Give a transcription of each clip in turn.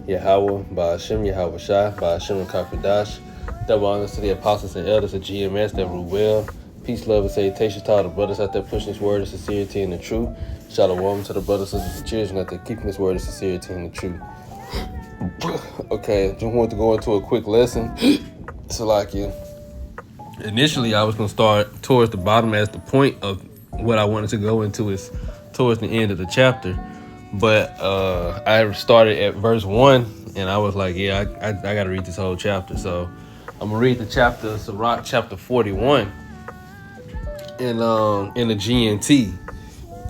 Yahweh, Ba'ashem, Yahweh Shai, Ba'ashem, Kakadash. Double honors to the apostles and elders of GMS that rule well. Peace, love, and salutations to all the brothers out there pushing this word of sincerity and the truth. Shalom to the brothers and sisters and children out there keeping this word of sincerity and the truth. Okay, just wanted to go into a quick lesson. Salakia. Initially, I was going to start towards the bottom as the point of what I wanted to go into is towards the end of the chapter. But I started at verse 1, and I was like, yeah, I got to read this whole chapter. So I'm going to read the chapter, Sirach chapter 41 in the GNT.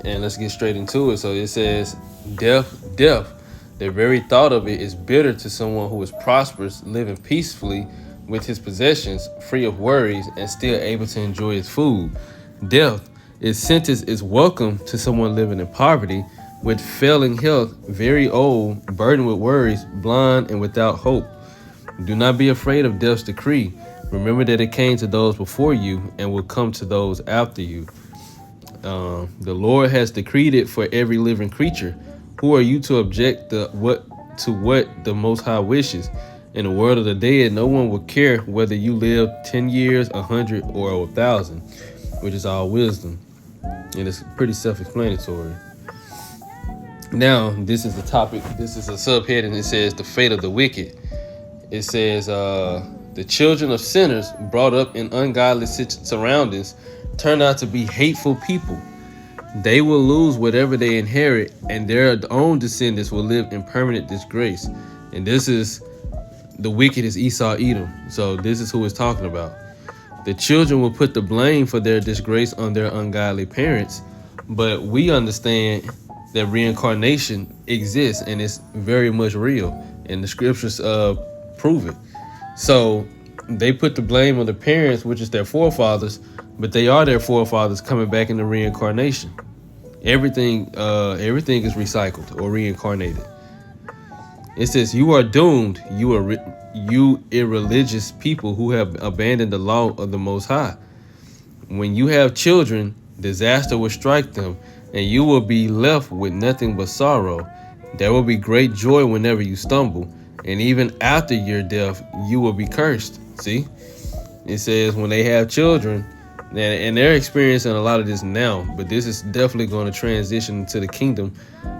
And let's get straight into it. So it says, death. The very thought of it is bitter to someone who is prosperous, living peacefully with his possessions, free of worries, and still able to enjoy his food. Death, its sentence is welcome to someone living in poverty, with failing health, very old, burdened with worries, blind, and without hope. Do not be afraid of death's decree. Remember that it came to those before you and will come to those after you. The Lord has decreed it for every living creature. Who are you to object to what the Most High wishes? In the world of the dead, no one will care whether you live 10 years, 100, or 1,000, which is all wisdom. And it's pretty self-explanatory. Now, this is the topic. This is a subheading. It says the fate of the wicked. It says the children of sinners brought up in ungodly surroundings turn out to be hateful people. They will lose whatever they inherit, and their own descendants will live in permanent disgrace. And this is the wicked is Esau, Edom. So this is who it's talking about. The children will put the blame for their disgrace on their ungodly parents, but we understand that reincarnation exists and it's very much real, and the scriptures prove it. So they put the blame on the parents, which is their forefathers, but they are their forefathers coming back into reincarnation. Everything is recycled or reincarnated. It says, you are doomed, you irreligious people who have abandoned the law of the Most High. When you have children, disaster will strike them, and you will be left with nothing but sorrow. There will be great joy whenever you stumble, and even after your death, you will be cursed. See? It says when they have children, and they're experiencing a lot of this now, but this is definitely going to transition to the kingdom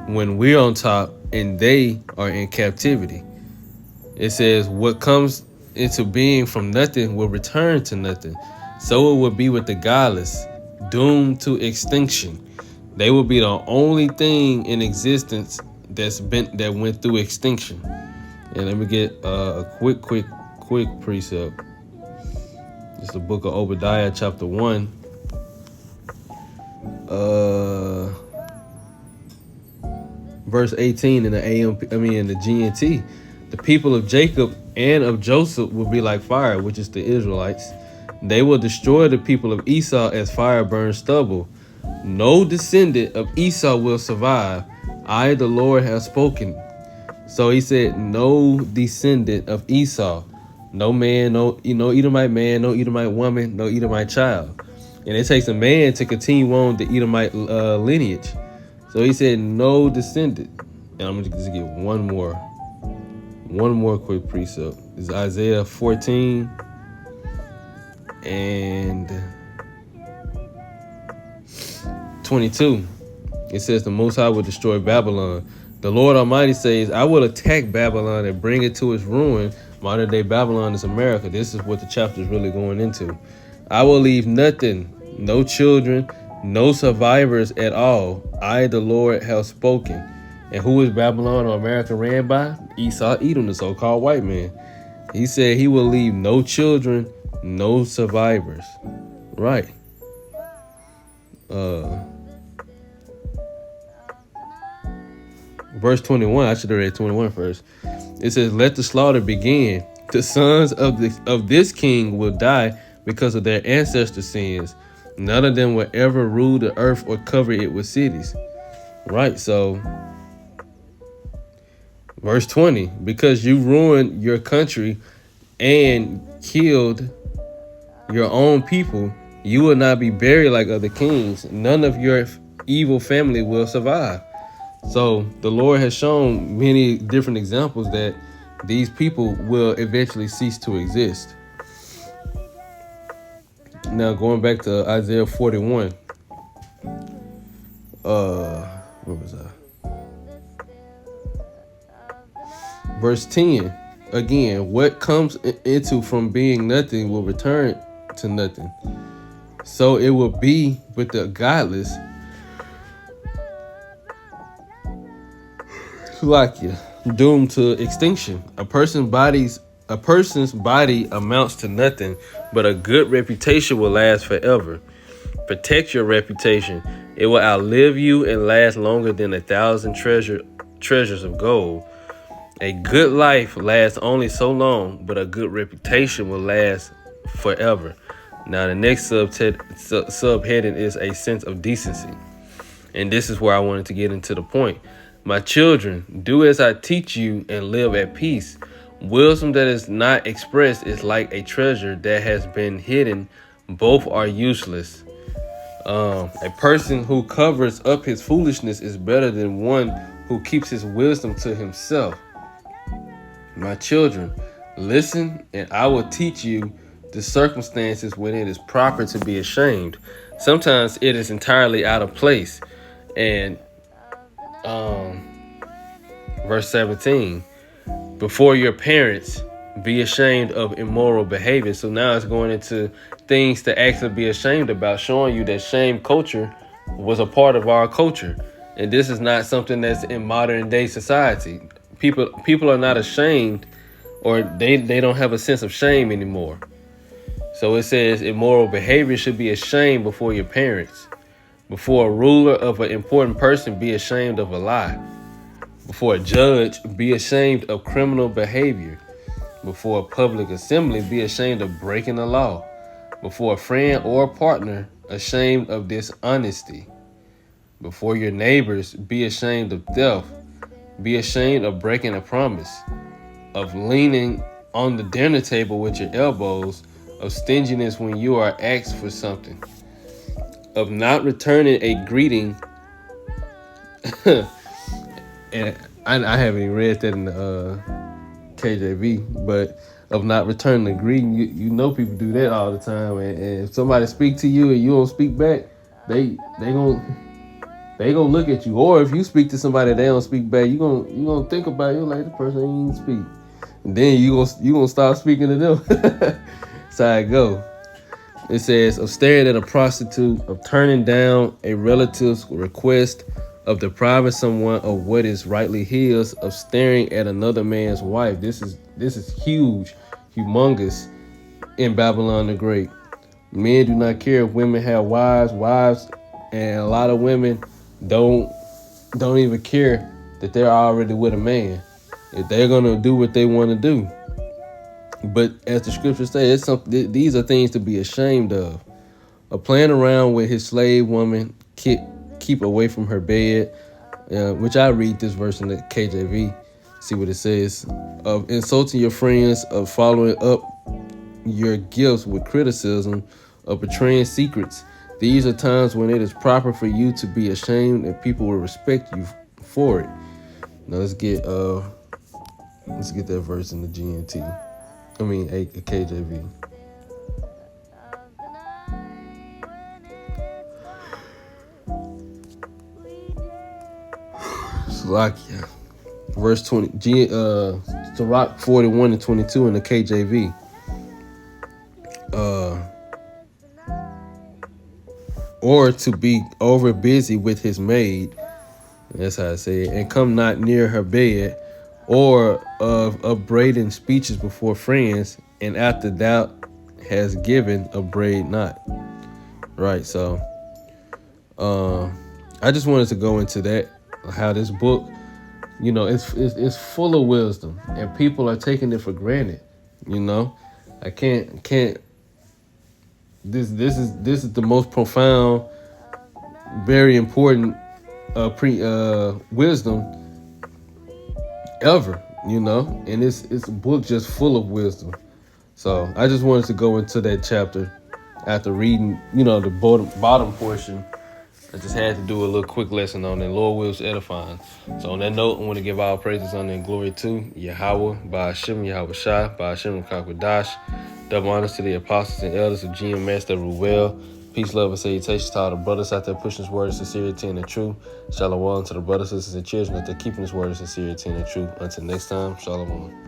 when we're on top and they are in captivity. It says what comes into being from nothing will return to nothing. So it will be with the godless, doomed to extinction. They will be the only thing in existence that went through extinction. And let me get a quick precept. It's the book of Obadiah, chapter 1. Verse 18 in the in the GNT. The people of Jacob and of Joseph will be like fire, which is the Israelites. They will destroy the people of Esau as fire burns stubble. No descendant of Esau will survive. I, the Lord, have spoken. So he said, no descendant of Esau. No man, no Edomite man, no Edomite woman, no Edomite child. And it takes a man to continue on the Edomite lineage. So he said, no descendant. And I'm going to just get one more quick precept. It's Isaiah 14 and 22. It says the Most High will destroy Babylon. The Lord Almighty says, I will attack Babylon and bring it to its ruin. Modern day Babylon is America. This is what the chapter is really going into. I will leave nothing, no children, no survivors at all. I, the Lord, have spoken. And who is Babylon or America ran by? Esau, Edom, the so-called white man. He said he will leave no children, no survivors. Right. Verse 21, I should have read 21 first. It says, let the slaughter begin. The sons of this king will die because of their ancestor sins. None of them will ever rule the earth or cover it with cities. Right, so verse 20, because you ruined your country and killed your own people, you will not be buried like other kings. None of your evil family will survive. So the Lord has shown many different examples that these people will eventually cease to exist. Now going back to Isaiah 41, what was that? Verse 10. Again, what comes into from being nothing will return to nothing. So it will be with the godless. Slovakia, doomed to extinction. A person's body amounts to nothing, but a good reputation will last forever. Protect your reputation. It will outlive you and last longer than 1,000 treasures of gold. A good life lasts only so long, but a good reputation will last forever. Now, the next subheading is a sense of decency. And this is where I wanted to get into the point. My children, do as I teach you and live at peace. Wisdom that is not expressed is like a treasure that has been hidden. Both are useless. A person who covers up his foolishness is better than one who keeps his wisdom to himself. My children, listen, and I will teach you the circumstances when it is proper to be ashamed. Sometimes it is entirely out of place. And verse 17, before your parents, be ashamed of immoral behavior. So now it's going into things to actually be ashamed about, showing you that shame culture was a part of our culture. And this is not something that's in modern day society. People are not ashamed, or they don't have a sense of shame anymore. So it says immoral behavior should be ashamed before your parents. Before a ruler of an important person, be ashamed of a lie. Before a judge, be ashamed of criminal behavior. Before a public assembly, be ashamed of breaking the law. Before a friend or a partner, ashamed of dishonesty. Before your neighbors, be ashamed of theft. Be ashamed of breaking a promise, of leaning on the dinner table with your elbows, of stinginess when you are asked for something, of not returning a greeting. And I haven't even read that in the KJV, but of not returning a greeting. You know people do that all the time, and if somebody speak to you and you don't speak back, they gonna look at you. Or if you speak to somebody they don't speak back, you gonna think about it. You're like, the person ain't even speak, and then you gonna start speaking to them. That's how it go. It says of staring at a prostitute, of turning down a relative's request, of depriving someone of what is rightly his, of staring at another man's wife. This is huge, humongous in Babylon the Great. Men do not care if women have wives, and a lot of women don't even care that they're already with a man, if they're gonna do what they want to do. But as the scriptures say, these are things to be ashamed of. Playing around with his slave woman, keep away from her bed, which I read this verse in the KJV, see what it says. Of insulting your friends, of following up your gifts with criticism, of betraying secrets. These are times when it is proper for you to be ashamed, and people will respect you for it. Now let's get that verse in the GNT. I mean, a KJV. Slovakia, verse 20. Sirach 41 and 22 in the KJV. Or to be over busy with his maid. That's how I say it. And come not near her bed, or of upbraiding speeches before friends, and after thou has given, upbraid not. Right, so I just wanted to go into that, how this book, it's full of wisdom, and people are taking it for granted. I can't. This is the most profound, very important wisdom ever, and it's a book just full of wisdom. So I just wanted to go into that chapter after reading, the bottom portion I just had to do a little quick lesson on it. Lord wills edifying. So on that note, I want to give all praises, honor, and glory to Yahweh, Ba'ashem, Yahweh Shai, Ba'ashem, Kakwadash. Double honors to the apostles and elders of GMS that rule well. Peace, love, and salutations to all the brothers out there pushing this word of sincerity and the truth. Shalom to the brothers, sisters, and children that they're keeping this word of sincerity and the truth. Until next time, shalom.